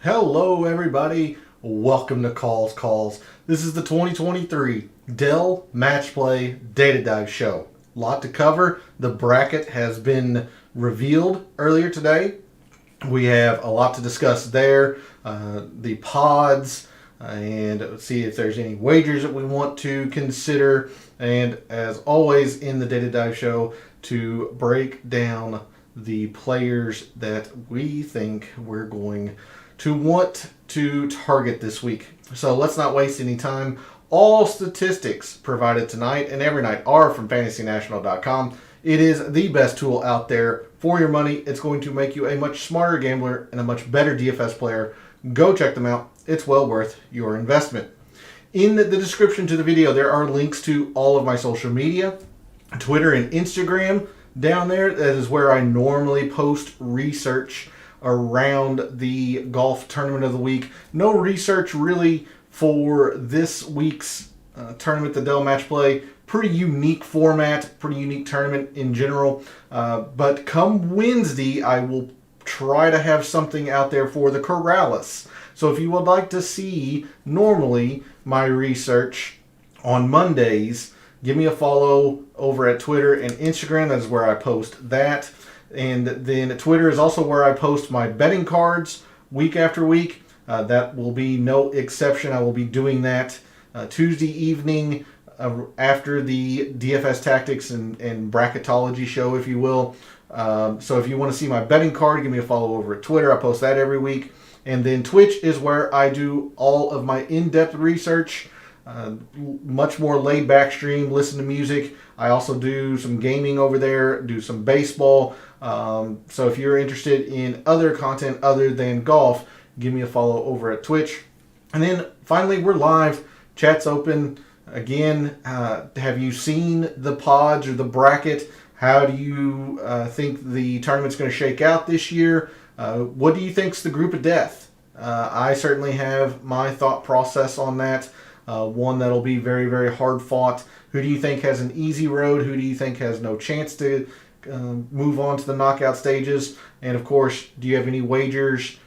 Hello, everybody. Welcome to Calls. This is the 2023 Dell Match Play Data Dive Show. Lot to cover. The bracket has been revealed earlier today. We have a lot to discuss there. The pods, and see if there's any wagers that we want to consider. And as always in the Data Dive Show, to break down the players that we think we're going to want to target this week. So let's not waste any time. All statistics provided tonight and every night are from fantasynational.com. It is the best tool out there for your money. It's going to make you a much smarter gambler and a much better DFS player. Go check them out. It's well worth your investment. In the description to the video, there are links to all of my social media, Twitter and Instagram. Down there, that is where I normally post research around the golf tournament of the week. No research really for this week's tournament, the Dell Match Play. Pretty unique format, pretty unique tournament in general. But come Wednesday, I will try to have something out there for the Corrales. So if you would like to see normally my research on Mondays, give me a follow over at Twitter and Instagram. That is where I post that. And then Twitter is also where I post my betting cards week after week. That will be no exception. I will be doing that Tuesday evening after the DFS Tactics and Bracketology show, if you will. So if you want to see my betting card, give me a follow over at Twitter. I post that every week. And then Twitch is where I do all of my in-depth research. Much more laid back stream, listen to music. I also do some gaming over there, do some baseball. So if you're interested in other content other than golf, give me a follow over at Twitch. And then finally, we're live. Chat's open. Again, have you seen the pods or the bracket? How do you think the tournament's going to shake out this year? What do you think's the group of death? I certainly have my thought process on that. One that'll be very, very hard fought. Who do you think has an easy road? Who do you think has no chance to move on to the knockout stages? And of course, do you have any wagers?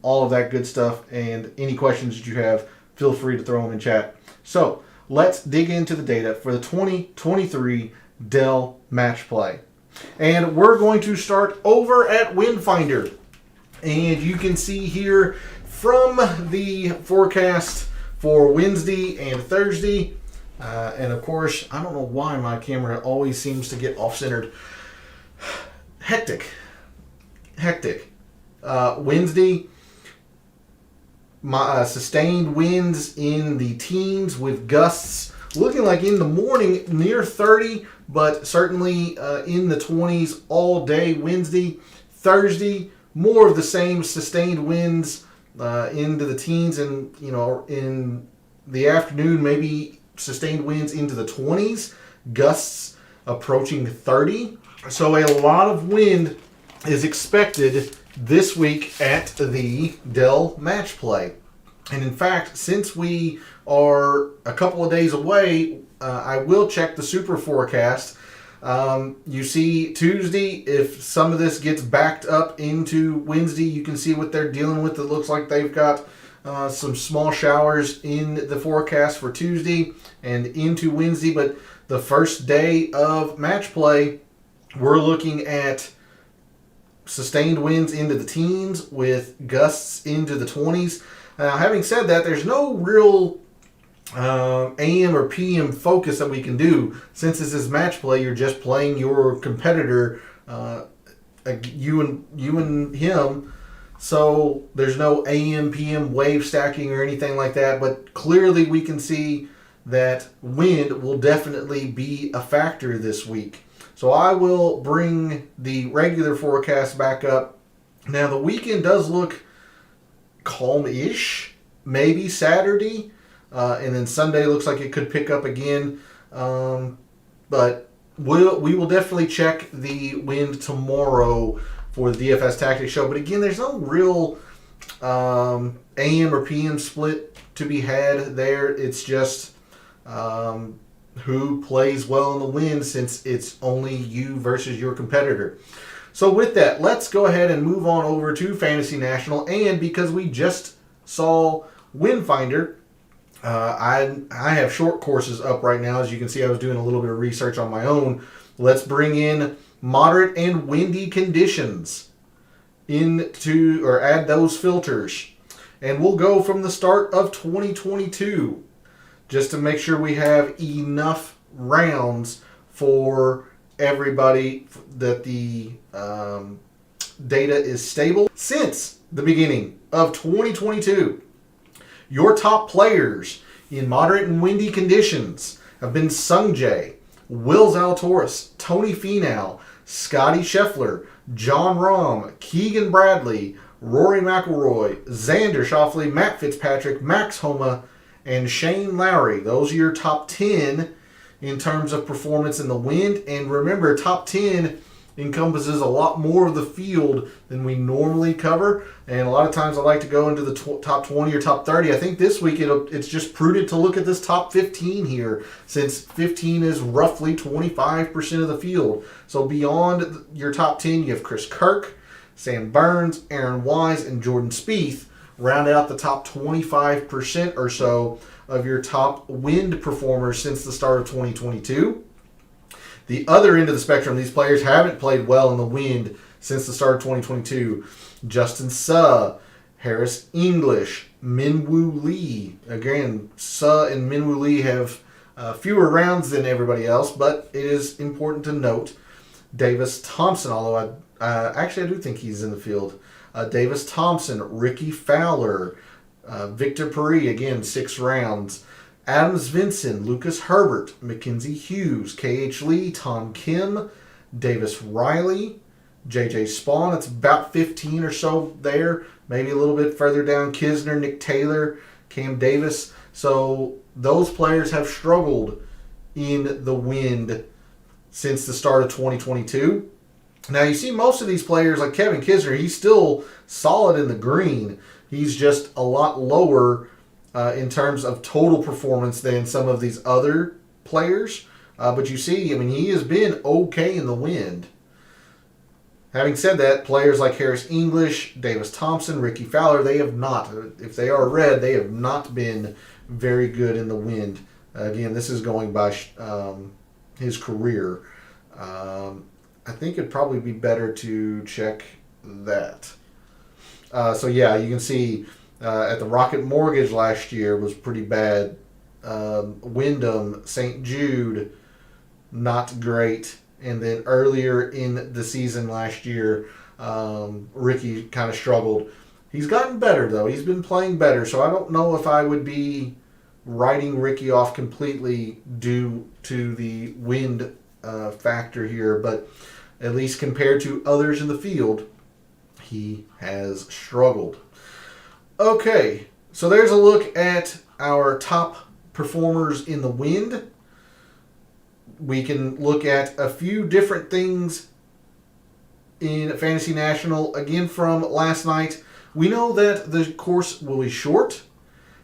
All of that good stuff. And any questions that you have, feel free to throw them in chat. So let's dig into the data for the 2023 Dell Match Play. And we're going to start over at Windfinder. And you can see here from the forecast for Wednesday and Thursday. And of course, I don't know why my camera always seems to get off-centered. Hectic. Wednesday, sustained winds in the teens with gusts looking like in the morning near 30, but certainly in the 20s all day Wednesday. Thursday, more of the same sustained winds into the teens, and in the afternoon, maybe sustained winds into the 20s, gusts approaching 30. So a lot of wind is expected this week at the Dell Match Play. And in fact, since we are a couple of days away, I will check the super forecast. You see Tuesday, if some of this gets backed up into Wednesday, you can see what they're dealing with. It looks like they've got some small showers in the forecast for Tuesday and into Wednesday. But the first day of match play, we're looking at sustained winds into the teens with gusts into the 20s. Now, having said that, there's no real AM or PM focus that we can do. Since this is match play, you're just playing your competitor, you and him. So there's no AM, PM wave stacking or anything like that. But clearly we can see that wind will definitely be a factor this week. So I will bring the regular forecast back up. Now the weekend does look calm-ish, maybe Saturday. And then Sunday looks like it could pick up again. But we will definitely check the wind tomorrow for the DFS Tactics show. But again, there's no real AM or PM split to be had there. It's just who plays well in the wind, since it's only you versus your competitor. So with that, let's go ahead and move on over to Fantasy National. And because we just saw Windfinder, I have short courses up right now. As you can see, I was doing a little bit of research on my own. Let's bring in moderate and windy conditions or add those filters. And we'll go from the start of 2022 just to make sure we have enough rounds for everybody, that the data is stable. Since the beginning of 2022, your top players in moderate and windy conditions have been Sungjae, Will Zalatoris, Tony Finau, Scotty Scheffler, John Rahm, Keegan Bradley, Rory McIlroy, Xander Schauffele, Matt Fitzpatrick, Max Homa, and Shane Lowry. Those are your top 10 in terms of performance in the wind. And remember, top 10 encompasses a lot more of the field than we normally cover. And a lot of times I like to go into the top 20 or top 30. I think this week it's just prudent to look at this top 15 here, since 15 is roughly 25% of the field. So beyond your top 10, you have Chris Kirk, Sam Burns, Aaron Wise, and Jordan Spieth round out the top 25% or so of your top wind performers since the start of 2022. The other end of the spectrum, these players haven't played well in the wind since the start of 2022. Justin Suh, Harris English, Minwoo Lee. Again, Suh and Minwoo Lee have fewer rounds than everybody else, but it is important to note Davis Thompson, although I do think he's in the field. Davis Thompson, Ricky Fowler, Victor Paris, again, 6 rounds. Adams Vinson, Lucas Herbert, Mackenzie Hughes, K.H. Lee, Tom Kim, Davis Riley, J.J. Spawn. It's about 15 or so there. Maybe a little bit further down, Kisner, Nick Taylor, Cam Davis. So those players have struggled in the wind since the start of 2022. Now, you see most of these players, like Kevin Kisner, he's still solid in the green. He's just a lot lower in terms of total performance than some of these other players. But you see, I mean, he has been okay in the wind. Having said that, players like Harris English, Davis Thompson, Ricky Fowler, they have not, if they are red, they have not been very good in the wind. Again, this is going by his career. I think it'd probably be better to check that. So yeah, you can see at the Rocket Mortgage last year was pretty bad. Wyndham, St. Jude, not great. And then earlier in the season last year, Ricky kind of struggled. He's gotten better, though. He's been playing better. So I don't know if I would be writing Ricky off completely due to the wind factor here. But at least compared to others in the field, he has struggled. Okay, so there's a look at our top performers in the wind. We can look at a few different things in Fantasy National. Again, from last night, we know that the course will be short.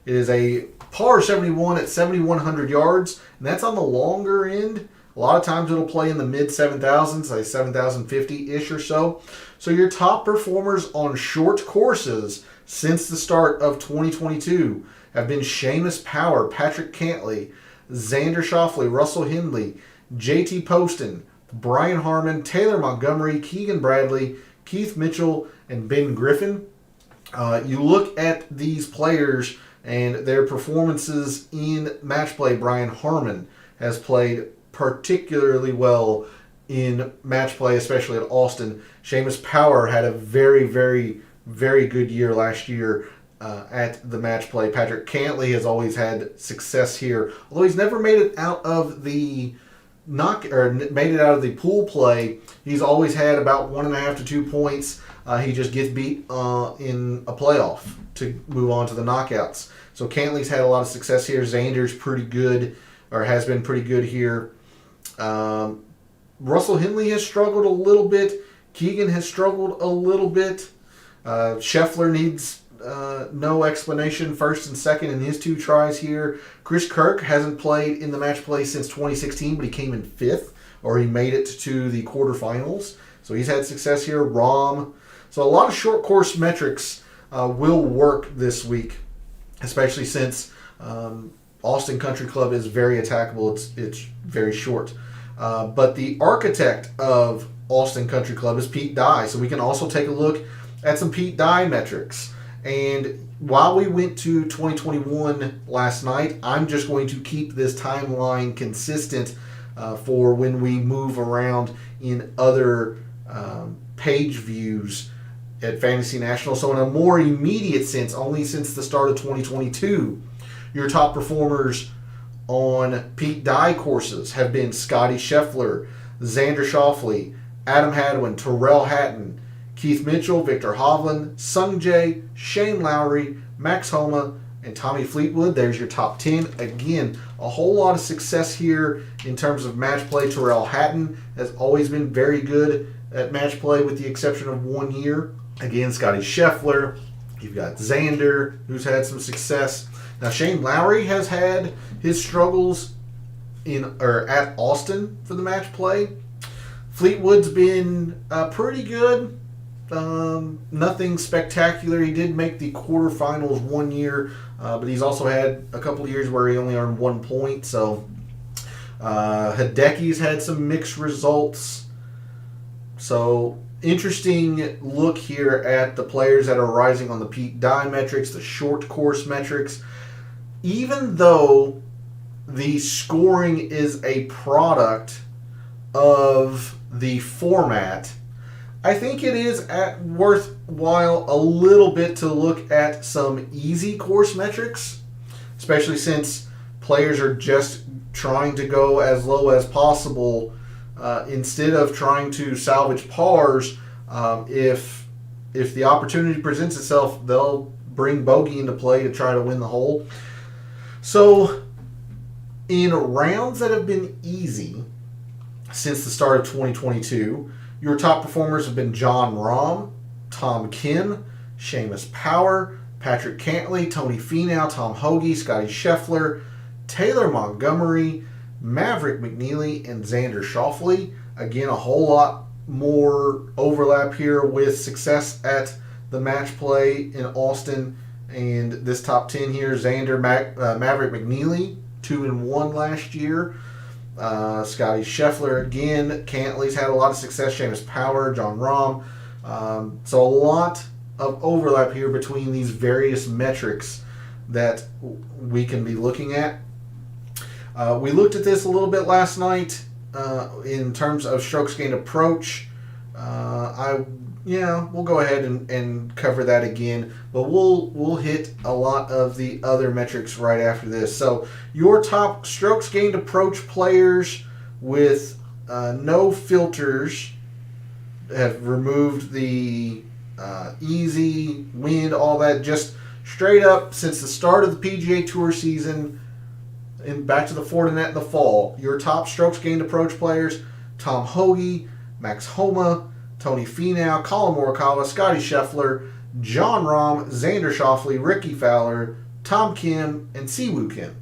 It is a par 71 at 7,100 yards, and that's on the longer end. A lot of times it'll play in the mid 7,000s, like 7,050-ish or so. So your top performers on short courses since the start of 2022 have been Seamus Power, Patrick Cantlay, Xander Schauffele, Russell Hindley, JT Poston, Brian Harmon, Taylor Montgomery, Keegan Bradley, Keith Mitchell, and Ben Griffin. You look at these players and their performances in match play. Brian Harmon has played particularly well in match play, especially at Austin. Seamus Power had a very, very, very good year last year at the match play. Patrick Cantlay has always had success here, although he's never made it out of the made it out of the pool play. He's always had about 1.5 to 2 points. He just gets beat in a playoff to move on to the knockouts. So Cantlay's had a lot of success here. Xander's pretty good, or has been pretty good here. Russell Hindley has struggled a little bit. Keegan has struggled a little bit. Scheffler needs no explanation, first and second in his 2 tries here. Chris Kirk hasn't played in the match play since 2016, but he came in 5th, or he made it to the quarterfinals. So So he's had success here. Rahm. So a lot of short course metrics will work this week, especially since Austin Country Club is very attackable. It's very short. But the architect of Austin Country Club is Pete Dye. So we can also take a look at some Pete Dye metrics. And while we went to 2021 last night, I'm just going to keep this timeline consistent for when we move around in other page views at Fantasy National. So in a more immediate sense, only since the start of 2022, your top performers on Pete Dye courses have been Scotty Scheffler, Xander Schauffele, Adam Hadwin, Terrell Hatton, Keith Mitchell, Victor Hovland, Sung Jae, Shane Lowry, Max Homa, and Tommy Fleetwood. There's your top 10. Again, a whole lot of success here in terms of match play. Terrell Hatton has always been very good at match play with the exception of 1 year. Again, Scotty Scheffler. You've got Xander, who's had some success. Now, Shane Lowry has had his struggles at Austin for the match play. Fleetwood's been pretty good. Nothing spectacular. He did make the quarterfinals 1 year, but he's also had a couple of years where he only earned 1 point. So Hideki's had some mixed results. So interesting look here at the players that are rising on the Pete Dye metrics, the short course metrics. Even though the scoring is a product of the format, I think it is worthwhile a little bit to look at some easy course metrics, especially since players are just trying to go as low as possible instead of trying to salvage pars. If the opportunity presents itself, they'll bring bogey into play to try to win the hole. So in rounds that have been easy since the start of 2022, your top performers have been Jon Rahm, Tom Kim, Seamus Power, Patrick Cantlay, Tony Finau, Tom Hoge, Scotty Scheffler, Taylor Montgomery, Maverick McNeely, and Xander Schauffele. Again, a whole lot more overlap here with success at the match play in Austin. And this top 10 here, Xander, Maverick McNeely, 2-1 last year. Scotty Scheffler again. Cantlay's had a lot of success. Seamus Power, Jon Rahm. So a lot of overlap here between these various metrics that we can be looking at. We looked at this a little bit last night in terms of strokes gained approach. We'll go ahead and cover that again, but we'll hit a lot of the other metrics right after this. So your top strokes gained approach players with no filters have removed the easy, wind, all that, just straight up since the start of the PGA Tour season and back to the Fortinet in the fall. Your top strokes gained approach players: Tom Hoge, Max Homa, Tony Finau, Colin Morikawa, Scotty Scheffler, Jon Rahm, Xander Schauffele, Ricky Fowler, Tom Kim, and Siwoo Kim.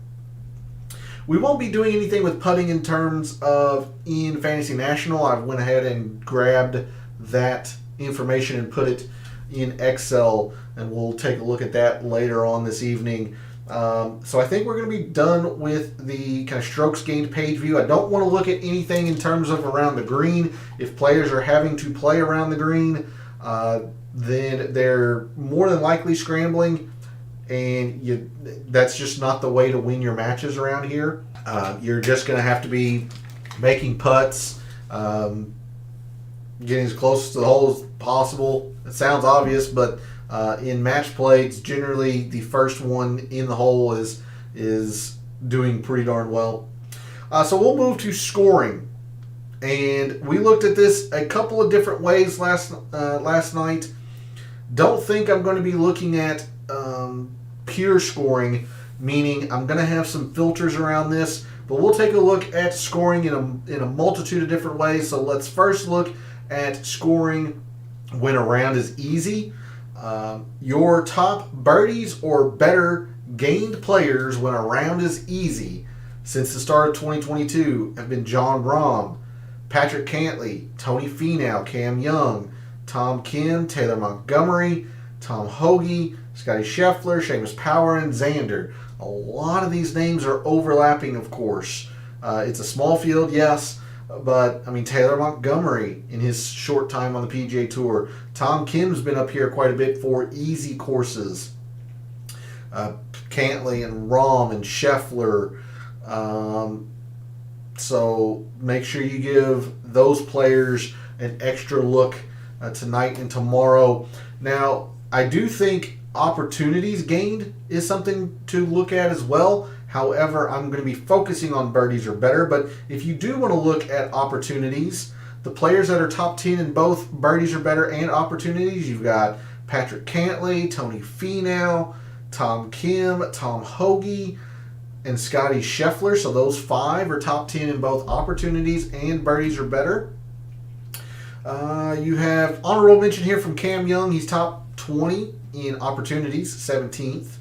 We won't be doing anything with putting in terms of in Fantasy National. I went ahead and grabbed that information and put it in Excel, and we'll take a look at that later on this evening. So I think we're going to be done with the kind of strokes gained page view. I don't want to look at anything in terms of around the green. If players are having to play around the green, then they're more than likely scrambling, and that's just not the way to win your matches around here. You're just going to have to be making putts, getting as close to the hole as possible. It sounds obvious, but in match play, it's generally the first one in the hole is doing pretty darn well. So we'll move to scoring, and we looked at this a couple of different ways last night. Don't think I'm going to be looking at pure scoring, meaning I'm going to have some filters around this, but we'll take a look at scoring in a multitude of different ways. So let's first look at scoring when a round is easy. Your top birdies or better gained players when a round is easy since the start of 2022 have been Jon Rahm, Patrick Cantley, Tony Finau, Cam Young, Tom Kim, Taylor Montgomery, Tom Hoagie, Scotty Scheffler, Seamus Power, and Xander. A lot of these names are overlapping, of course. It's a small field, yes, but I mean Taylor Montgomery in his short time on the PGA Tour. Tom Kim's been up here quite a bit for easy courses. Cantley and Rahm and Scheffler. So make sure you give those players an extra look tonight and tomorrow. Now, I do think opportunities gained is something to look at as well. However, I'm going to be focusing on birdies or better. But if you do want to look at opportunities, the players that are top 10 in both birdies or better and opportunities, you've got Patrick Cantley, Tony Finau, Tom Kim, Tom Hoagie, and Scotty Scheffler. So those 5 are top 10 in both opportunities and birdies or better. You have honorable mention here from Cam Young. He's top 20 in opportunities, 17th.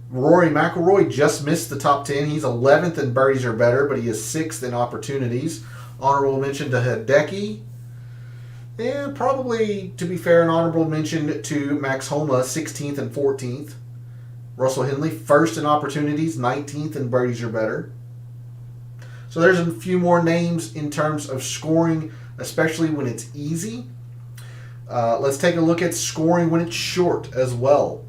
Rory McIlroy just missed the top 10. He's 11th in birdies or better, but he is 6th in opportunities. Honorable mention to Hideki. And probably, to be fair, an honorable mention to Max Homa, 16th and 14th. Russell Henley, 1st in opportunities, 19th in birdies or better. So there's a few more names in terms of scoring, especially when it's easy. Let's take a look at scoring when it's short as well.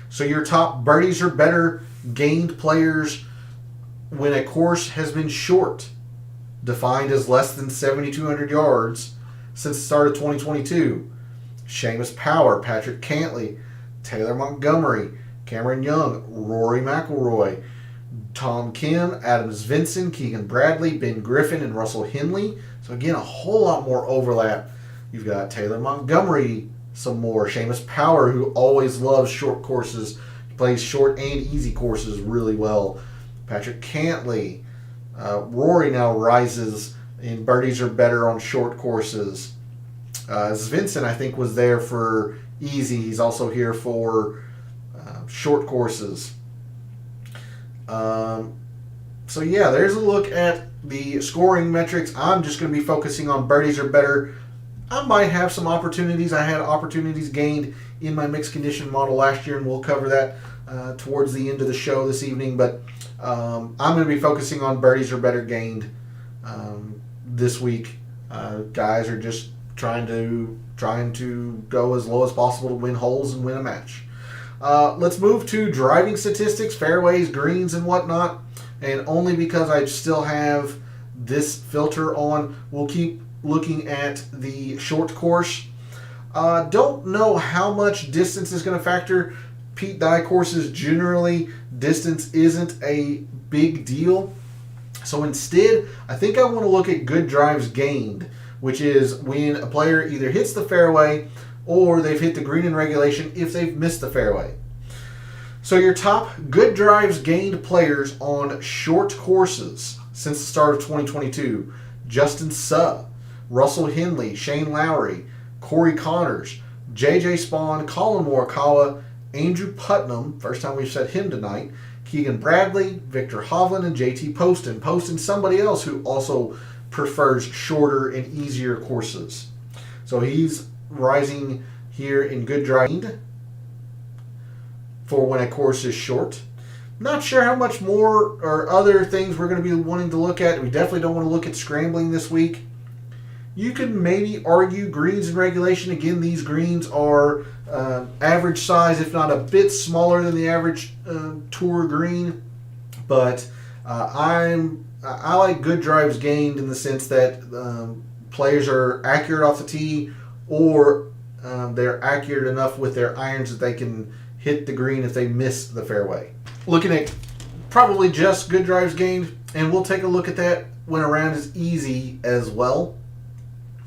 So your top birdies or better gained players when a course has been short, defined as less than 7,200 yards since the start of 2022. Seamus Power, Patrick Cantley, Taylor Montgomery, Cameron Young, Rory McIlroy, Tom Kim, Adam Svensson, Keegan Bradley, Ben Griffin, and Russell Henley. So again, a whole lot more overlap. You've got Taylor Montgomery, some more. Seamus Power, who always loves short courses. He plays short and easy courses really well. Patrick Cantley. Rory now rises in birdies or better on short courses. Svensson, I think, was there for easy. He's also here for short courses. So yeah, there's a look at the scoring metrics. I'm just going to be focusing on birdies or better. I might have some opportunities. I had opportunities gained in my mixed condition model last year, and we'll cover that towards the end of the show this evening. But I'm going to be focusing on birdies or better gained this week. Guys are just trying to go as low as possible to win holes and win a match. Let's move to driving statistics, fairways, greens, and whatnot. And only because I still have this filter on, we'll keep looking at the short course. Don't know how much distance is going to factor. Pete Dye courses, generally, distance isn't a big deal. So instead, I think I want to look at good drives gained, which is when a player either hits the fairway or they've hit the green in regulation if they've missed the fairway. So your top good drives gained players on short courses since the start of 2022. Justin Suh, Russell Henley, Shane Lowry, Corey Connors, J.J. Spawn, Colin Morikawa, Andrew Putnam, first time we've said him tonight, Keegan Bradley, Victor Hovland, and J.T. Poston. Poston, somebody else who also prefers shorter and easier courses. So he's rising here in good drive for when a course is short. Not sure how much more or other things we're going to be wanting to look at. We definitely don't want to look at scrambling this week. You can maybe argue greens in regulation. Again, these greens are average size, if not a bit smaller than the average tour green. But I like good drives gained in the sense that players are accurate off the tee, or they're accurate enough with their irons that they can hit the green if they miss the fairway. Looking at probably just good drives gained, and we'll take a look at that when a round is easy as well.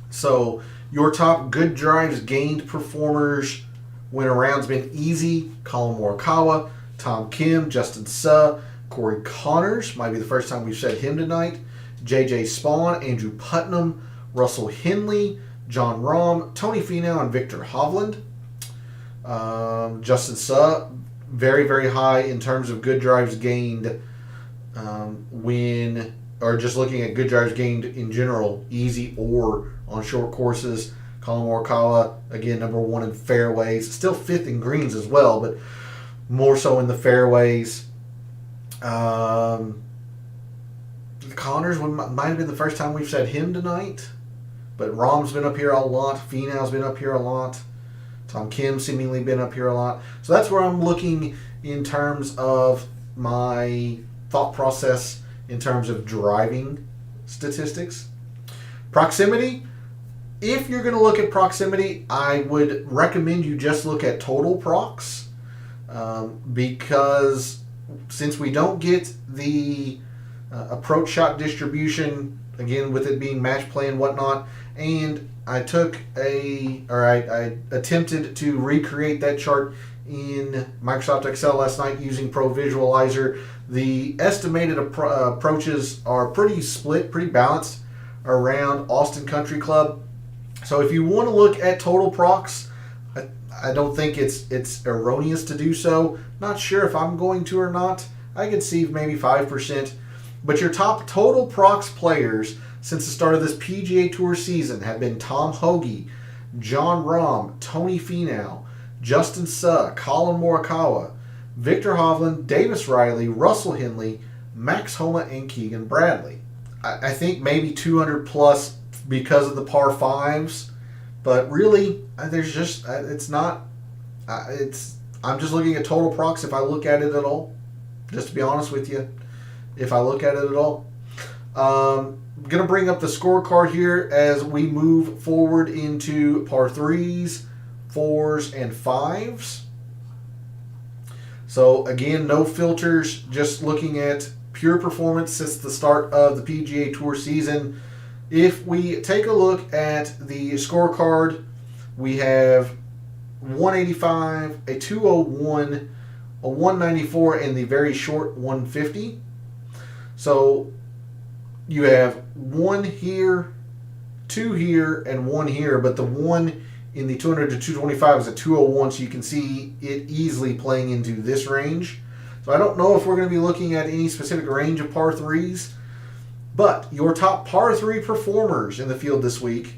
So your top good drives gained performers when a round's been easy: Colin Morikawa, Tom Kim, Justin Suh, Corey Connors, might be the first time we've said him tonight, J.J. Spawn, Andrew Putnam, Russell Henley, John Rahm, Tony Finau, and Victor Hovland. Justin Suh, very, very high in terms of good drives gained when or just looking at good drives gained in general, easy or on short courses, Colin Morikawa, again, number 1 in fairways. Still 5th in greens as well, but more so in the fairways. Connors might have been the first time we've said him tonight, but Rahm's been up here a lot. Finau's been up here a lot. Tom Kim seemingly been up here a lot. So that's where I'm looking in terms of my thought process in terms of driving statistics. Proximity. If you're going to look at proximity, I would recommend you just look at total procs, because since we don't get the approach shot distribution, again with it being match play and whatnot, and I attempted to recreate that chart in Microsoft Excel last night using Pro Visualizer. The estimated approaches are pretty split, pretty balanced around Austin Country Club. So if you want to look at total procs, I don't think it's erroneous to do so. Not sure if I'm going to or not. I could see maybe 5%. But your top total procs players since the start of this PGA Tour season have been Tom Hoge, Jon Rahm, Tony Finau, Justin Suh, Colin Morikawa, Victor Hovland, Davis Riley, Russell Henley, Max Homa, and Keegan Bradley. I think maybe 200 plus because of the par 5s, but really there's just it's not I'm just looking at total procs if I look at it at all, just to be honest with you, if I look at it at all. I'm going to bring up the scorecard here as we move forward into par 3s, 4s, and 5s. So again, no filters, just looking at pure performance since the start of the PGA Tour season. If we take a look at the scorecard, we have 185, a 201, a 194, and the very short 150. So you have 1 here, 2 here, and 1 here, but the 1 in the 200 to 225 is a 201, so you can see it easily playing into this range. So I don't know if we're going to be looking at any specific range of par 3s, but your top par 3 performers in the field this week,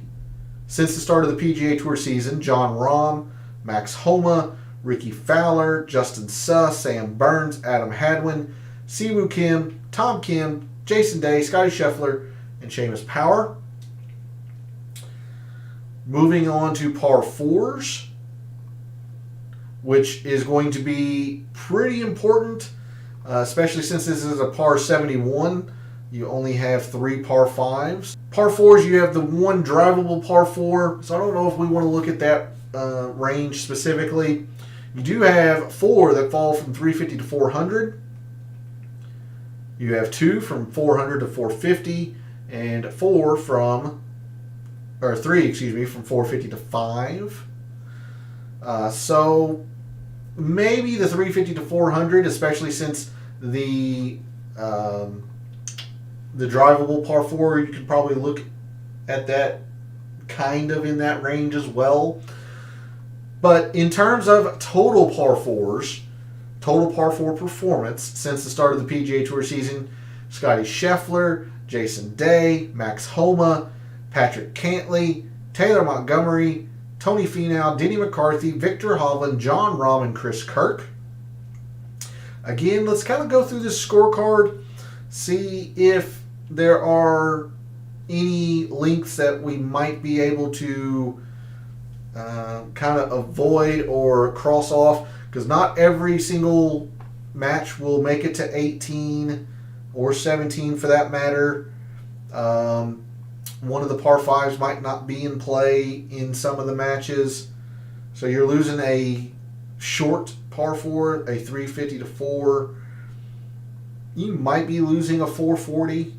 since the start of the PGA Tour season: Jon Rahm, Max Homa, Ricky Fowler, Justin Suh, Sam Burns, Adam Hadwin, Siwoo Kim, Tom Kim, Jason Day, Scotty Scheffler, and Seamus Power. Moving on to par 4s, which is going to be pretty important, especially since this is a par 71. You only have 3 par 5s. Par 4s, you have the 1 drivable par 4, so I don't know if we want to look at that range specifically. You do have 4 that fall from 350 to 400. You have 2 from 400 to 450, and 3 from 450 to 5. So maybe the 350 to 400, especially since the drivable par 4, you could probably look at that kind of in that range as well. But in terms of total par 4s, total par 4 performance since the start of the PGA Tour season: Scotty Scheffler, Jason Day, Max Homa, Patrick Cantlay, Taylor Montgomery, Tony Finau, Denny McCarthy, Victor Hovland, Jon Rahm, and Chris Kirk. Again, let's kind of go through this scorecard, see if there are any links that we might be able to kind of avoid or cross off, because not every single match will make it to 18 or 17 for that matter. One of the par 5s might not be in play in some of the matches. So you're losing a short par 4, a 350 to 4. You might be losing a 440.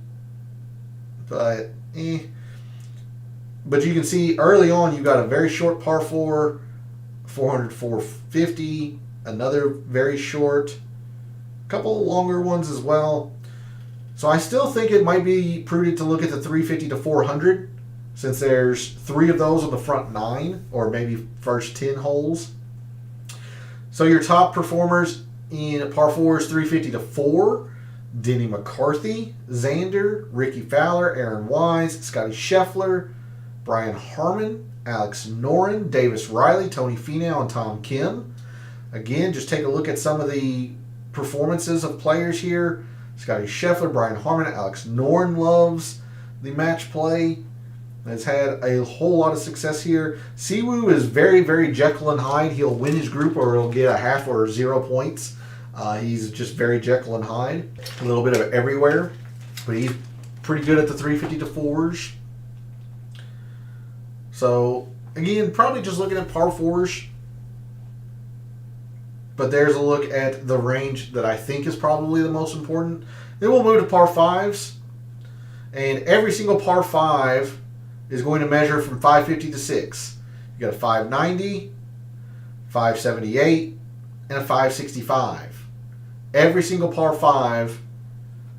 But But you can see early on you've got a very short par 4, 400 450, another very short, a couple longer ones as well. So I still think it might be prudent to look at the 350 to 400, since there's 3 of those on the front 9, or maybe first 10 holes. So your top performers in par 4s, 350 to 4. Denny McCarthy, Xander, Ricky Fowler, Aaron Wise, Scotty Scheffler, Brian Harmon, Alex Noren, Davis Riley, Tony Finau, and Tom Kim. Again, just take a look at some of the performances of players here. Scotty Scheffler, Brian Harmon, Alex Noren loves the match play. Has had a whole lot of success here. Siwoo is very, very Jekyll and Hyde. He'll win his group or he'll get a half or 0 points. He's just very Jekyll and Hyde. A little bit of everywhere. But he's pretty good at the 350 to 4s. So, again, probably just looking at par 4s. But there's a look at the range that I think is probably the most important. Then we'll move to par 5s. And every single par 5 is going to measure from 550 to 6. You got a 590, 578, and a 565. Every single par 5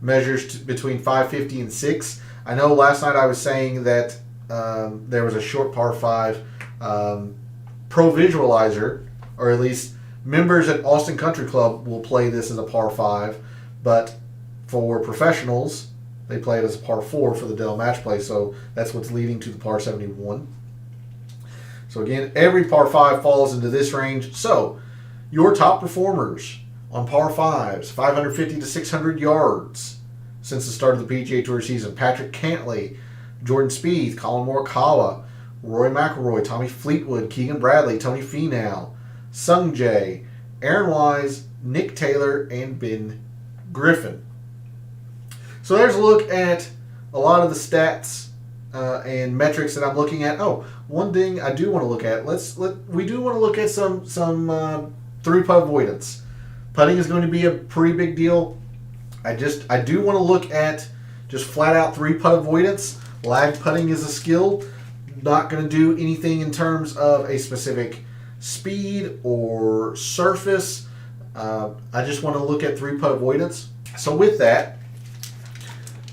measures between 550 and 6. I know last night I was saying that there was a short par 5 Pro Visualizer, or at least members at Austin Country Club will play this as a par 5, but for professionals, they play it as a par 4 for the Dell Match Play, so that's what's leading to the par 71. So again, every par 5 falls into this range. So your top performers on par 5s, 550 to 600 yards since the start of the PGA Tour season: Patrick Cantlay, Jordan Spieth, Colin Morikawa, Rory McIlroy, Tommy Fleetwood, Keegan Bradley, Tony Finau, Sung Jae, Aaron Wise, Nick Taylor, and Ben Griffin. So there's a look at a lot of the stats and metrics that I'm looking at. Oh, one thing I do want to look at. We do want to look at some 3-putt avoidance. Putting is going to be a pretty big deal. I do want to look at just flat out 3-putt avoidance. Lag putting is a skill. Not going to do anything in terms of a specific speed or surface. I just want to look at 3-putt avoidance. So with that,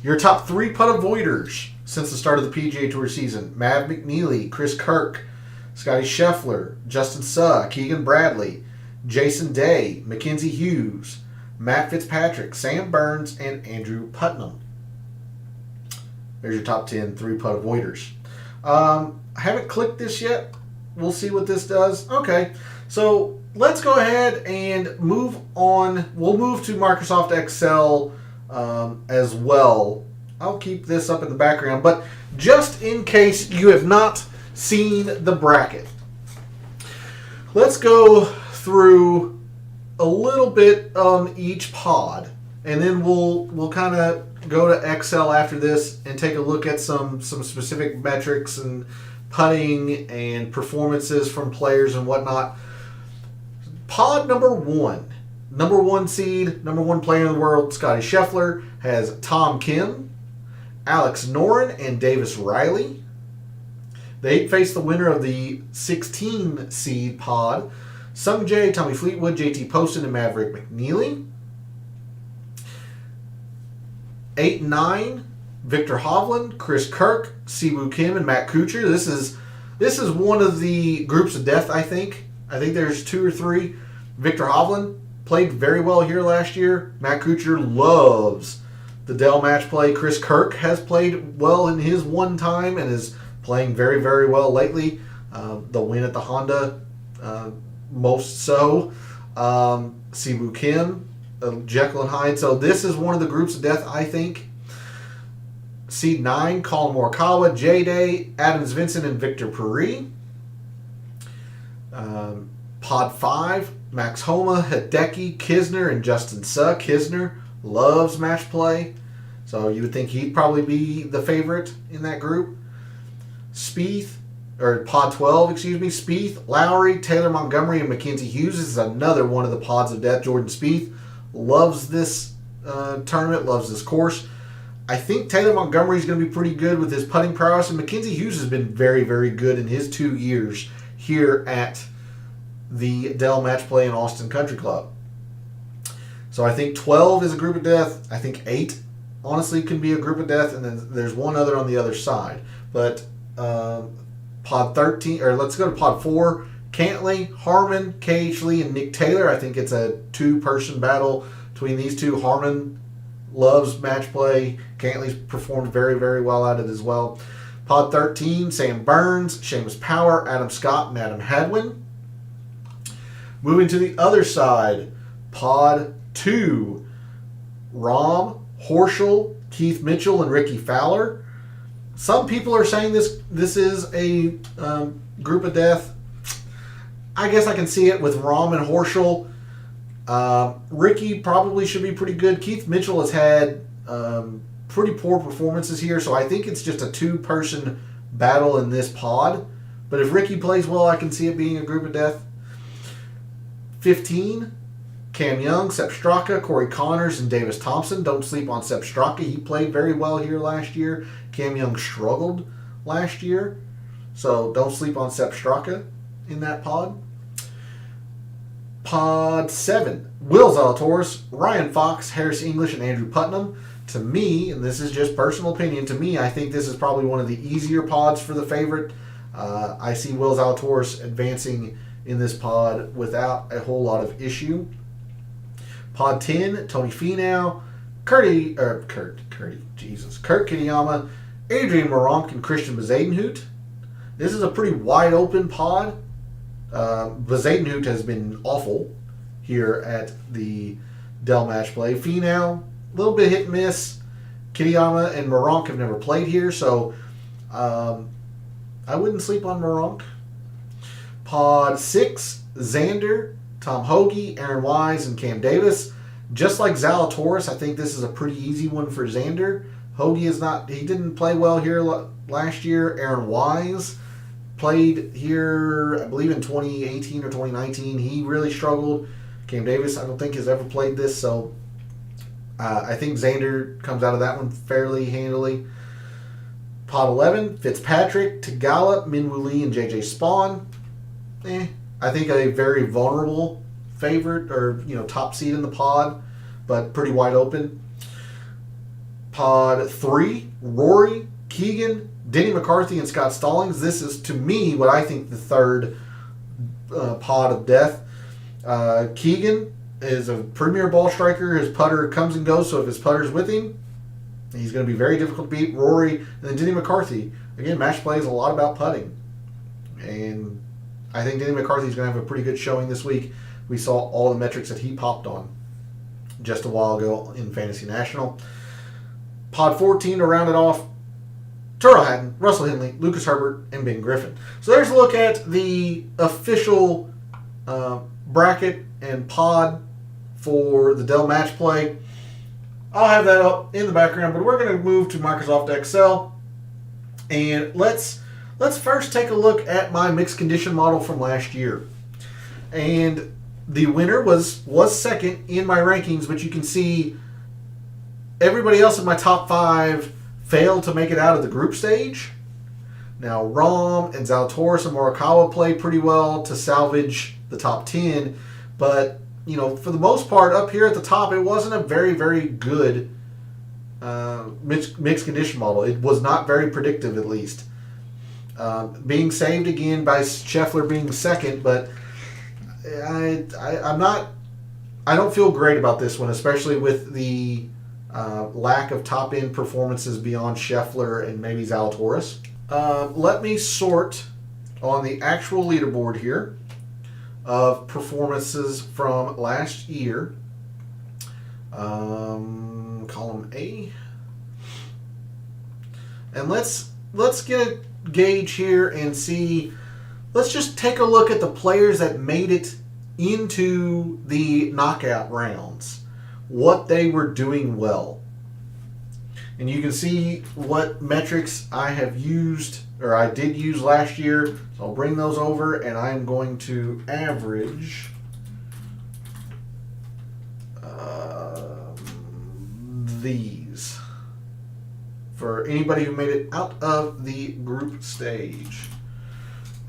your top 3-putt avoiders since the start of the PGA Tour season: Mav McNeely, Chris Kirk, Scotty Scheffler, Justin Suh, Keegan Bradley, Jason Day, Mackenzie Hughes, Matt Fitzpatrick, Sam Burns, and Andrew Putnam. There's your top 10 3-putt avoiders. I haven't clicked this yet. We'll see what this does. Okay, so let's go ahead and move on. We'll move to Microsoft Excel as well. I'll keep this up in the background, but just in case you have not seen the bracket, let's go through a little bit on each pod, and then we'll kind of go to Excel after this and take a look at some specific metrics and putting and performances from players and whatnot. Pod number 1. Number 1 seed, number 1 player in the world, Scotty Scheffler, has Tom Kim, Alex Noren, and Davis Riley. They face the winner of the 16 seed pod, Sung Jae, Tommy Fleetwood, JT Poston, and Maverick McNeely. 8 and 9, Victor Hovland, Chris Kirk, Siwoo Kim, and Matt Kuchar. This is one of the groups of death, I think. I think there's 2 or 3. Victor Hovland played very well here last year. Matt Kuchar loves the Dell Match Play. Chris Kirk has played well in his one time and is playing very, very well lately. The win at the Honda, most so. Siwoo Kim, Jekyll and Hyde. So this is one of the groups of death, I think. Seed 9, Colin Morikawa, J-Day, Adams Vincent, and Victor Puri. Pod 5, Max Homa, Hideki, Kisner, and Justin Suh. Kisner loves match play, so you would think he'd probably be the favorite in that group. Pod 12, Spieth, Lowry, Taylor Montgomery, and Mackenzie Hughes. This is another one of the pods of death. Jordan Spieth loves this tournament, loves this course. I think Taylor Montgomery is going to be pretty good with his putting prowess, and Mackenzie Hughes has been very, very good in his 2 years here at the Dell Match Play in Austin Country Club. So I think 12 is a group of death. I think 8, honestly, can be a group of death, and then there's one other on the other side. But pod 13, or let's go to pod 4, Cantlay, Harmon, K.H. Lee, and Nick Taylor. I think it's a 2-person battle between these two. Harmon loves match play. Cantley's performed very, very well at it as well. Pod 13, Sam Burns, Seamus Power, Adam Scott, and Adam Hadwin. Moving to the other side, Pod 2, Rahm, Horschel, Keith Mitchell, and Ricky Fowler. Some people are saying this is a group of death. I guess I can see it with Rahm and Horschel. Ricky probably should be pretty good. Keith Mitchell has had pretty poor performances here, so I think it's just a two-person battle in this pod. But if Ricky plays well, I can see it being a group of death. 15, Cam Young, Sepp Straka, Corey Connors, and Davis Thompson. Don't sleep on Sepp Straka. He played very well here last year. Cam Young struggled last year. So don't sleep on Sepp Straka in that pod. Pod 7, Will Zalatoris, Ryan Fox, Harris English, and Andrew Putnam. To me, and this is just personal opinion, to me, I think this is probably one of the easier pods for the favorite. I see Will Zalatoris advancing in this pod without a whole lot of issue. Pod 10, Tony Finau, Kurt Kitayama, Adrian Moronk, and Christian Bezadenhout. This is a pretty wide open pod. Bezadenhout has been awful here at the Dell Match Play. Finau, a little bit hit and miss. Kitayama and Moronk have never played here, so I wouldn't sleep on Moronk. Pod 6, Xander, Tom Hoagie, Aaron Wise, and Cam Davis. Just like Zalatoris, I think this is a pretty easy one for Xander. Hoagie he didn't play well here last year. Aaron Wise played here, I believe, in 2018 or 2019. He really struggled. Cam Davis, I don't think, has ever played this, so I think Xander comes out of that one fairly handily. Pod 11, Fitzpatrick, Tagala, Minwoo Lee, and JJ Spawn. I think a very vulnerable favorite or top seed in the pod, but pretty wide open. Pod 3, Rory, Keegan, Denny McCarthy, and Scott Stallings. This is, to me, what I think the third pod of death. Keegan is a premier ball striker. His putter comes and goes, so if his putter's with him, he's going to be very difficult to beat. Rory, and then Denny McCarthy. Again, match play is a lot about putting. And I think Denny McCarthy is going to have a pretty good showing this week. We saw all the metrics that he popped on just a while ago in Fantasy National. Pod 14 to round it off, Tyrrell Hatton, Russell Henley, Lucas Herbert, and Ben Griffin. So there's a look at the official bracket and pod for the Dell Match Play. I'll have that up in the background, but we're going to move to Microsoft Excel. And let's first take a look at my mixed condition model from last year. And the winner was second in my rankings, but you can see everybody else in my top 5 failed to make it out of the group stage. Now, Rahm and Zalatoris and Morikawa played pretty well to salvage the top 10, but for the most part, up here at the top, it wasn't a very, very good mixed condition model. It was not very predictive, at least. Being saved again by Scheffler being second, but I don't feel great about this one, especially with the lack of top-end performances beyond Scheffler and maybe Zalatoris. Let me sort on the actual leaderboard here of performances from last year. Column A. And let's get a gauge here and see. Let's just take a look at the players that made it into the knockout rounds, what they were doing well. And you can see what metrics I have used, or I did use last year. So I'll bring those over, and I'm going to average these for anybody who made it out of the group stage.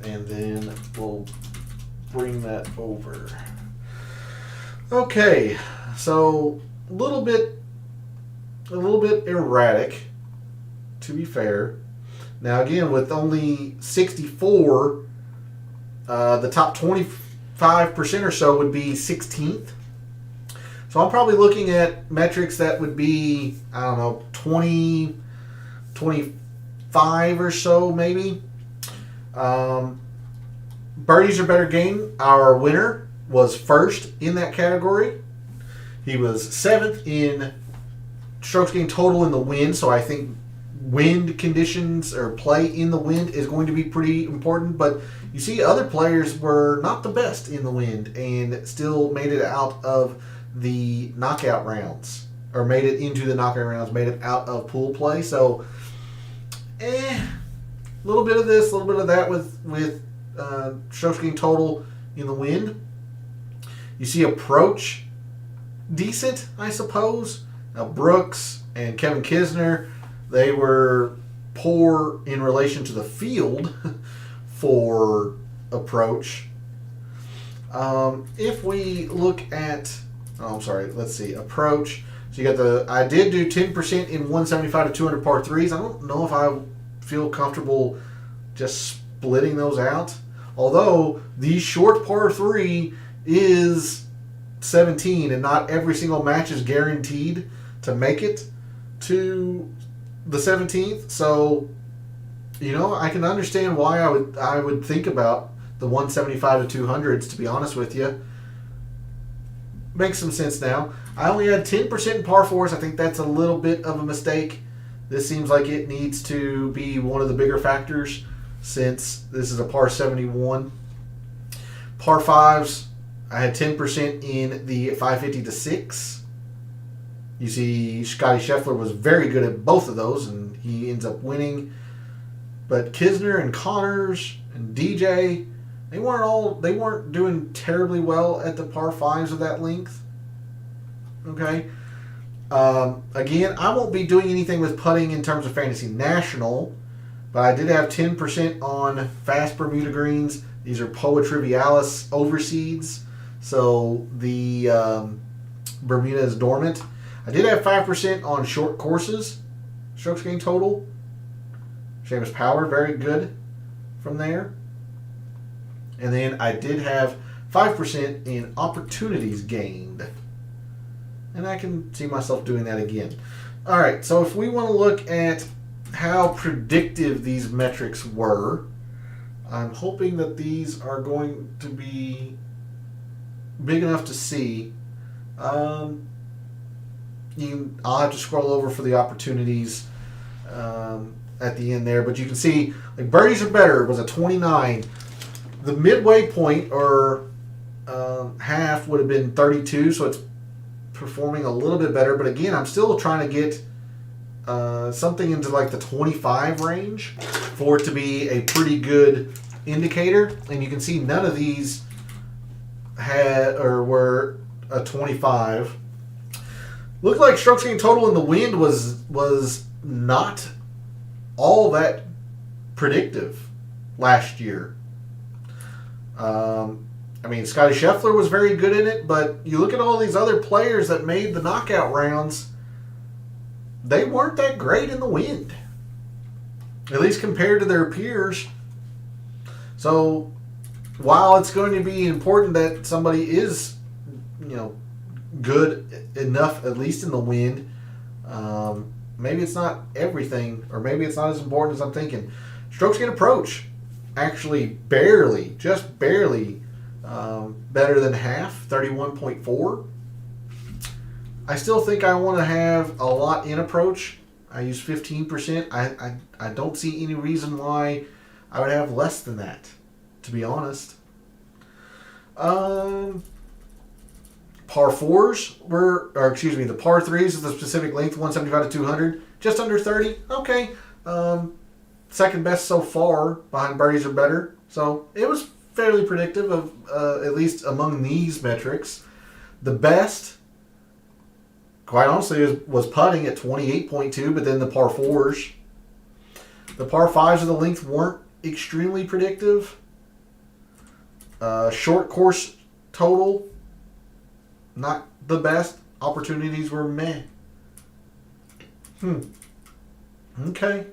And then we'll bring that over. Okay, so a little bit erratic, to be fair. Now again, with only 64, the top 25% or so would be 16th. So I'm probably looking at metrics that would be, I don't know, 20, 25 or so maybe. Birdies are better game. Our winner was first in that category. He was 7th in strokes gained total in the wind, so I think wind conditions or play in the wind is going to be pretty important. But you see other players were not the best in the wind and still made it out of the knockout rounds, or made it into the knockout rounds, made it out of pool play. So, a little bit of this, a little bit of that with strokes gained total in the wind. You see approach decent, I suppose. Now Brooks and Kevin Kisner, they were poor in relation to the field for approach. If we look at, let's see, approach. So you got I did do 10% in 175 to 200 par 3s. I don't know if I feel comfortable just splitting those out. Although the short par 3 is 17 and not every single match is guaranteed to make it to the 17th. So, I can understand why I would think about the 175 to 200s, to be honest with you. Makes some sense now. I only had 10% in par 4s. I think that's a little bit of a mistake. This seems like it needs to be one of the bigger factors since this is a par 71. Par 5s, I had 10% in the 550 to 6. You see, Scotty Scheffler was very good at both of those, and he ends up winning. But Kisner and Connors and DJ, they weren't doing terribly well at the par 5s of that length. Okay. Again, I won't be doing anything with putting in terms of Fantasy National, but I did have 10% on fast Bermuda greens. These are Poa Trivialis overseeds, so the Bermuda is dormant. I did have 5% on short courses, strokes gained total. Seamus Power, very good from there. And then I did have 5% in opportunities gained. And I can see myself doing that again. All right, so if we want to look at how predictive these metrics were, I'm hoping that these are going to be big enough to see. I'll have to scroll over for the opportunities at the end there, but you can see like birdies are better was a 29. The midway point or half would have been 32, so it's performing a little bit better. But again, I'm still trying to get something into like the 25 range for it to be a pretty good indicator. And you can see none of these had or were a 25. Looked like strokes gained total in the wind was not all that predictive last year. Scotty Scheffler was very good in it, but you look at all these other players that made the knockout rounds, they weren't that great in the wind, at least compared to their peers. So while it's going to be important that somebody is, good enough, at least in the wind, maybe it's not everything, or maybe it's not as important as I'm thinking. Strokes gained approach, actually just barely better than half, 31.4. I still think I want to have a lot in approach. I use 15%. I don't see any reason why I would have less than that, to be honest. Par 4s the par 3s of the specific length, 175 to 200, just under 30. Okay. Second best so far, behind birdies are better. So it was fairly predictive of at least among these metrics. The best, quite honestly, was putting at 28.2, but then the par 4s. The par 5s of the length weren't extremely predictive. Short course total, not the best. Opportunities were meh. Okay.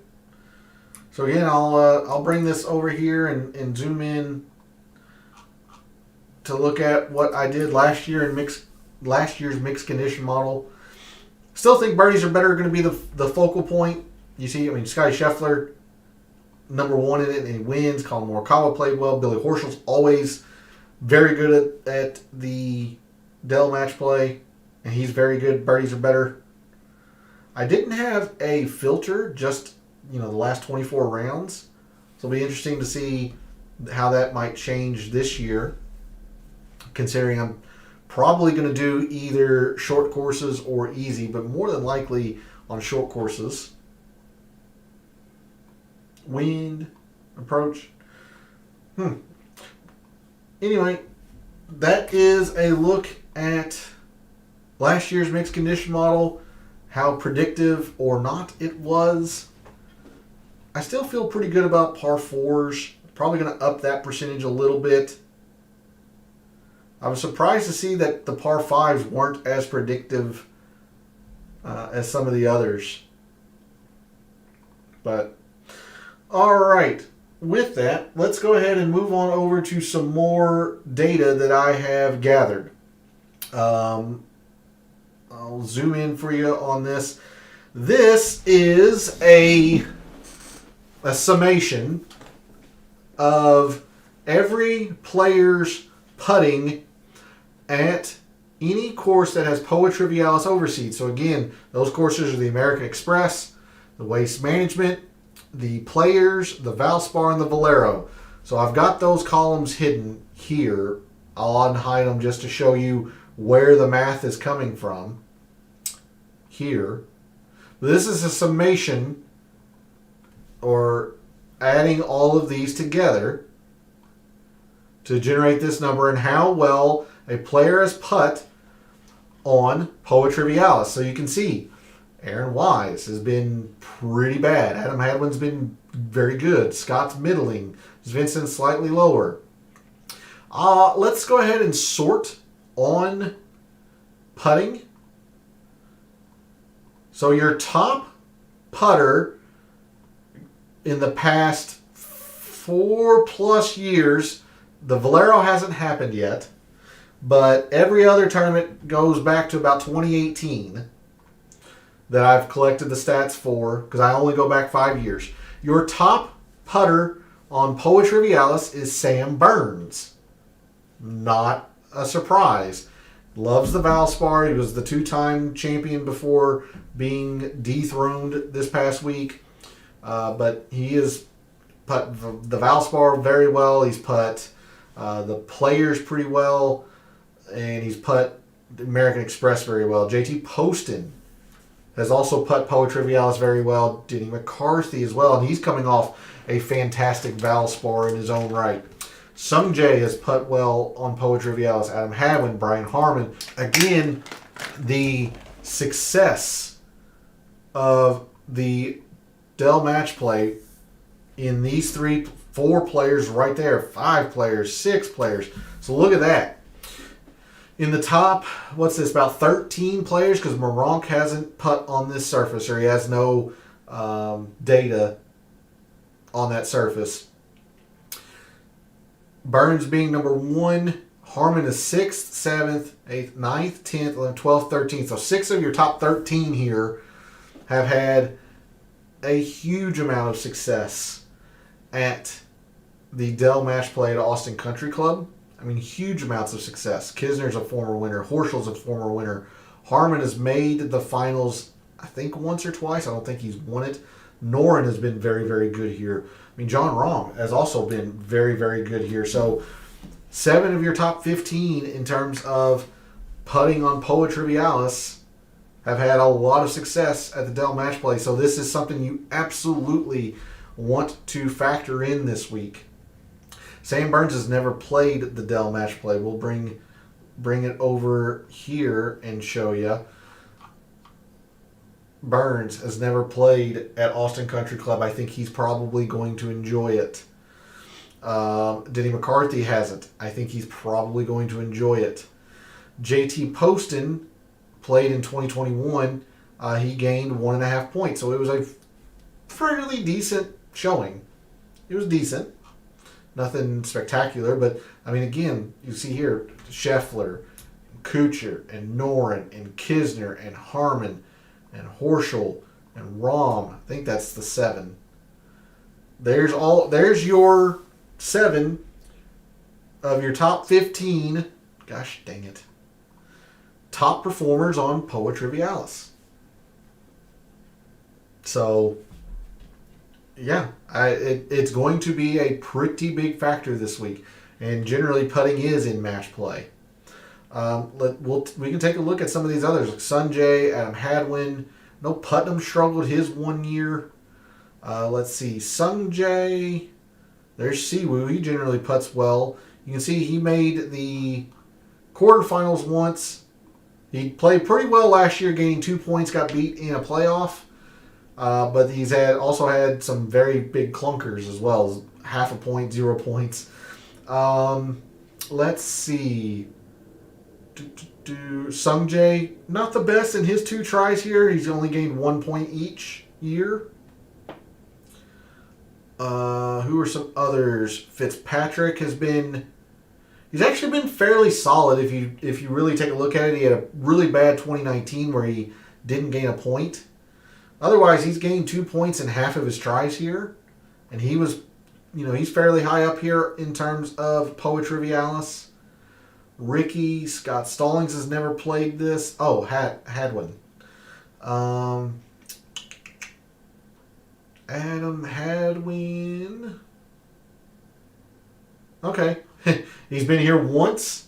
So again, I'll bring this over here and zoom in to look at what I did last year in mixed last year's mixed condition model. Still think birdies are better going to be the focal point. You see, I mean, Scotty Scheffler, number one in it, and he wins. Colin Morikawa played well. Billy Horschel's always very good at the Dell match play, and he's very good. Birdies are better. I didn't have a filter, just the last 24 rounds. So it'll be interesting to see how that might change this year, considering I'm probably going to do either short courses or easy, but more than likely on short courses. Wind, approach. Anyway, that is a look at last year's mixed condition model, how predictive or not it was. I still feel pretty good about par 4s. Probably going to up that percentage a little bit. I was surprised to see that the par 5s weren't as predictive as some of the others. But, all right. With that, let's go ahead and move on over to some more data that I have gathered. I'll zoom in for you on this. This is a summation of every player's putting at any course that has Poa Trivialis overseed. So again, those courses are the American Express, the Waste Management, the Players, the Valspar, and the Valero. So I've got those columns hidden here. I'll unhide them just to show you where the math is coming from here. This is a summation, or adding all of these together to generate this number and how well a player has putt on Poa Trivialis. So you can see Aaron Wise has been pretty bad. Adam Hadwin's been very good. Scott's middling. Vincent's slightly lower. Let's go ahead and sort on putting. So your top putter in the past 4+ years, the Valero hasn't happened yet, but every other tournament goes back to about 2018 that I've collected the stats for, because I only go back 5 years. Your top putter on Poa Trivialis is Sam Burns. Not a surprise. Loves the Valspar. He was the 2-time champion before being dethroned this past week. But he has put the Valspar very well. He's put the Players pretty well. And he's put the American Express very well. JT Poston has also put Poa Trivialis very well. Denny McCarthy as well. And he's coming off a fantastic Valspar in his own right. Sung Jae has put well on Poa Trivialis. Adam Hadwin, Brian Harmon. Again, the success of the Dell match play in these 4 players right there. 5 players, 6 players. So look at that. In the top, what's this, about 13 players, because Moronk hasn't put on this surface, or he has no data on that surface. Burns being number 1, Harmon is 6th, 7th, 8th, 9th, 10th, 11th, 12th, 13th. So 6 of your top 13 here have had a huge amount of success at the Dell match play at Austin Country Club. I mean, huge amounts of success. Kisner's a former winner. Horschel's a former winner. Harmon has made the finals, I think, once or twice. I don't think he's won it. Noren has been very, very good here. I mean, John Rahm has also been very, very good here. So 7 of your top 15 in terms of putting on Poa Trivialis have had a lot of success at the Dell match play. So this is something you absolutely want to factor in this week. Sam Burns has never played the Dell match play. We'll bring it over here and show you. Burns has never played at Austin Country Club. I think he's probably going to enjoy it. Denny McCarthy hasn't. I think he's probably going to enjoy it. JT Poston played in 2021. He gained 1.5 points. So it was a fairly decent showing. It was decent. Nothing spectacular, but I mean, again, you see here, Scheffler, Kuchar and Noren and Kisner and Harmon and Horschel and Rahm. I think that's the 7. There's your 7 of your top 15. Gosh dang it. Top performers on Poa Trivialis. So, yeah, it's going to be a pretty big factor this week. And generally, putting is in match play. We can take a look at some of these others. Like Sunjay, Adam Hadwin. No, Putnam struggled his 1 year. Let's see. Sunjay. There's Siwoo. He generally putts well. You can see he made the quarterfinals once. He played pretty well last year, gaining 2 points, got beat in a playoff. But he's also had some very big clunkers as well. Half a point, 0 points. Let's see. Sungjae, not the best in his 2 tries here. He's only gained 1 point each year. Who are some others? Fitzpatrick he's actually been fairly solid if you really take a look at it. He had a really bad 2019 where he didn't gain a point. Otherwise, he's gained 2 points in half of his tries here. And he was, he's fairly high up here in terms of Poa Trivialis. Ricky, Scott Stallings has never played this. Oh, Hadwin. Adam Hadwin. Okay. He's been here once.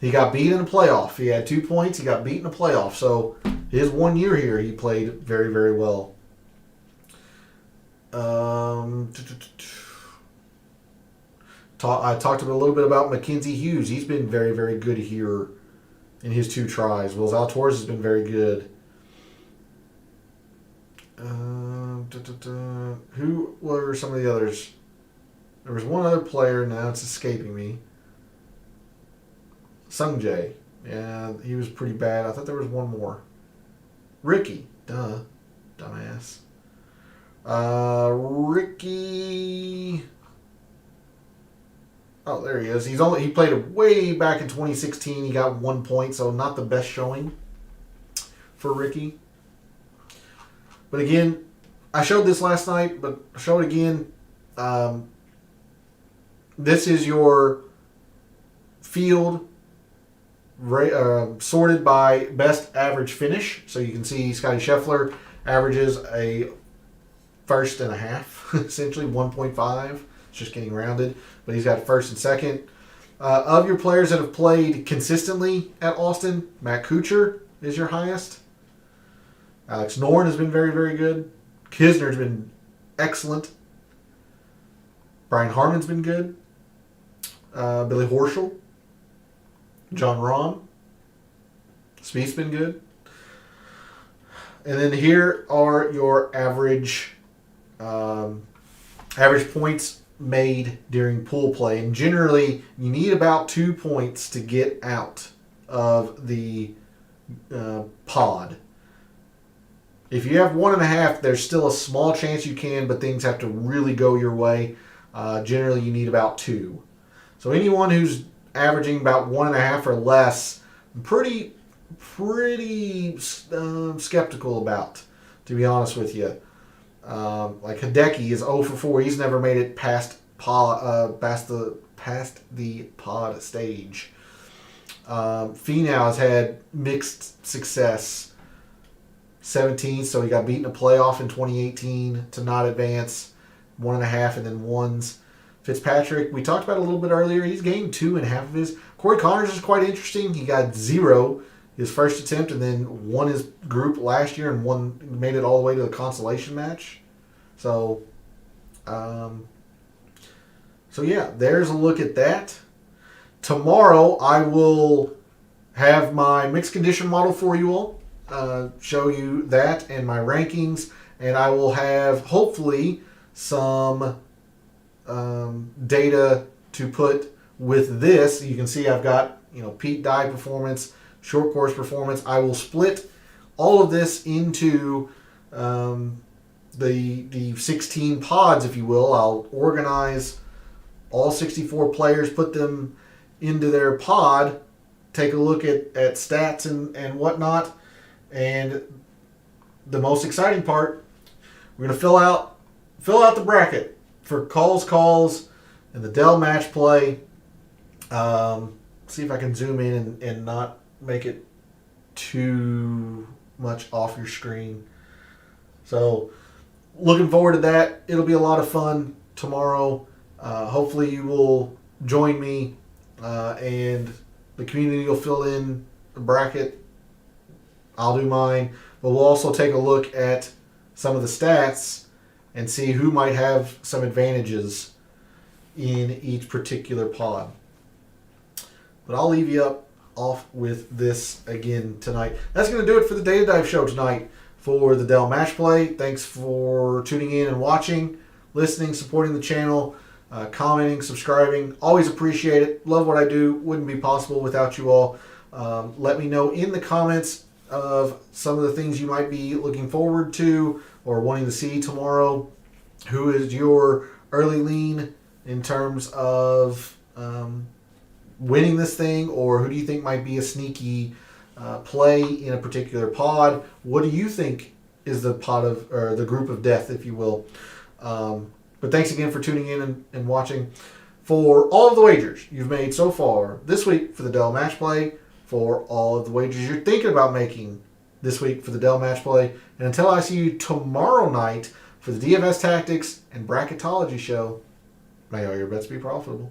He got beat in a playoff. He had 2 points. He got beat in a playoff. So his 1 year here, he played very, very well. I talked a little bit about Mackenzie Hughes. He's been very, very good here in his 2 tries. Will Zalatoris has been very good. Who were some of the others? There was one other player. Now it's escaping me. Sungjae. Yeah, he was pretty bad. I thought there was one more. Ricky. Duh. Dumbass. Ricky. Oh, there he is. He played it way back in 2016. He got 1 point, so not the best showing for Ricky. But again, I showed this last night, but I'll show it again. This is your field sorted by best average finish. So you can see Scotty Scheffler averages a 1.5 first, essentially 1.5. It's just getting rounded. But he's got first and second. Of your players that have played consistently at Austin, Matt Kuchar is your highest. Alex Noren has been very, very good. Kisner's been excellent. Brian Harmon's been good. Billy Horschel. John Rahm. Spieth's been good. And then here are your average points made during pool play. And generally, you need about 2 points to get out of the pod. If you have 1.5, there's still a small chance you can, but things have to really go your way. Generally, you need about 2. So anyone who's averaging about 1.5 or less, I'm pretty skeptical about, to be honest with you. Like Hideki is 0 for 4. He's never made it past the pod stage. Finau has had mixed success. 17, so he got beat in a playoff in 2018 to not advance. 1.5 and then 1s. Fitzpatrick, we talked about a little bit earlier. He's gained 2.5 of his. Corey Connors is quite interesting. He got 0 his first attempt and then won his group last year and made it all the way to the consolation match. So yeah, there's a look at that. Tomorrow I will have my mixed condition model for you all. Show you that and my rankings, and I will have hopefully some data to put with this. You can see I've got Pete Dye performance, short course performance. I will split all of this into the 16 pods, if you will. I'll organize all 64 players, put them into their pod, take a look at stats and whatnot. And the most exciting part, we're going to fill out the bracket for calls, and the Dell match play. See if I can zoom in and not make it too much off your screen. So, looking forward to that. It'll be a lot of fun tomorrow. Hopefully you will join me, and the community will fill in the bracket. I'll do mine. But we'll also take a look at some of the stats and see who might have some advantages in each particular pod. But I'll leave you off with this again tonight. That's going to do it for the Data Dive show tonight for the Dell Match Play. Thanks for tuning in and watching, listening, supporting the channel, commenting, subscribing. Always appreciate it. Love what I do. Wouldn't be possible without you all. Let me know in the comments of some of the things you might be looking forward to or wanting to see tomorrow. Who is your early lean in terms of winning this thing, or who do you think might be a sneaky play in a particular pod? What do you think is the pod of, or the group of death, if you will? But thanks again for tuning in and watching. For all of the wagers you've made so far this week for the Dell Match Play, for all of the wagers you're thinking about making this week for the Dell Match Play, and until I see you tomorrow night for the DFS Tactics and Bracketology show, may all your bets be profitable.